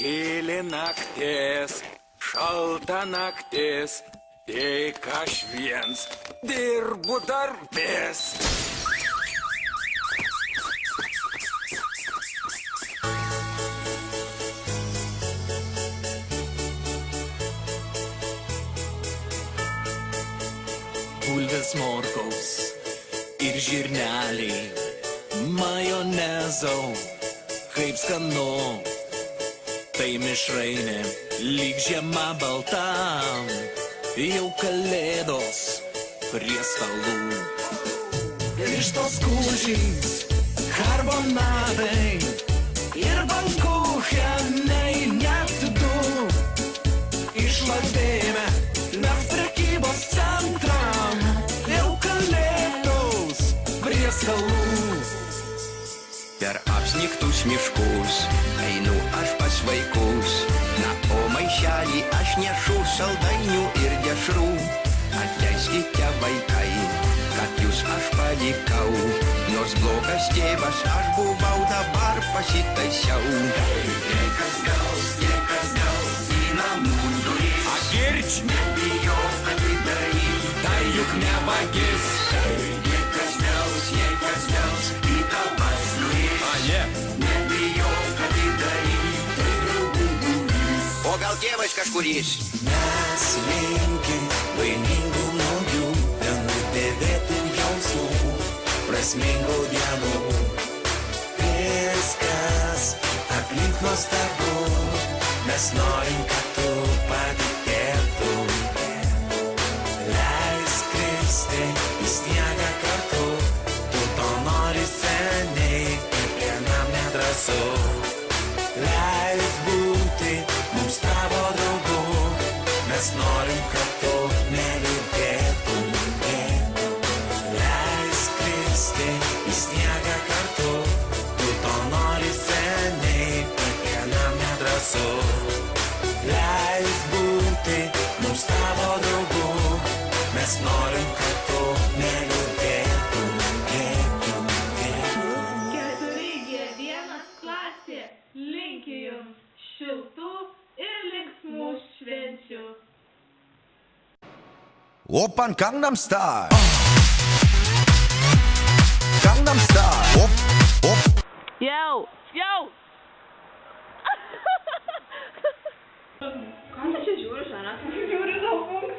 tyli naktis, šalta naktis, tik aš viens dirbu darbės. Bulvės, morkaus ir žirneliai, majonezo, kaip skanu. Tai mišrainė, lyg žiema balta, jau kalėdos prie stalų. Vištos kūžys, karbonadai ir bankuchenai net du. Išladėjome mes prekybos centram, jau kalėdos prie stalų. Per apsnigtus miškus einu aš pas vaikus, na o maišelį aš nešu saldainių ir dešrų. Atleiskite vaikai, kad jūs aš palikau, nors blogas tėvas aš buvau, dabar pasitaisiau. Jei kas gaus į namų duris, agirč, nebijok atidaryt, tai juk ne vagis. Jei kas gaus į tavas duris, nebijok atidaryt, tai draugų būrys. O gal tėvas kažkuris? Mes linkim laimingų naujų, nenudėvėtų jausmų, prasmingų dienų. Viskas aplink nuostabu, mes norim, kad tu patikėtum. Leisk kristi į sniegą kartu, tu to nori seniai, kiekvienam nedrąsu. Leisk būti mums tavo draugu, mes norim, kad tu neliūdėtum. Leisk kristi į sniegą kartu, tu to nori seniai, kiekvienam nedrąsu. Leisk būti mums tavo draugu, mes norim, kad tu neliūdėtum. 4G1 klasė linki jums šiltų ir linksmų švenčių. Oppan Gangnam Style. Gangnam Style. Op. Yo! Ką tu čia žiūri, Žana? Žiūri daug.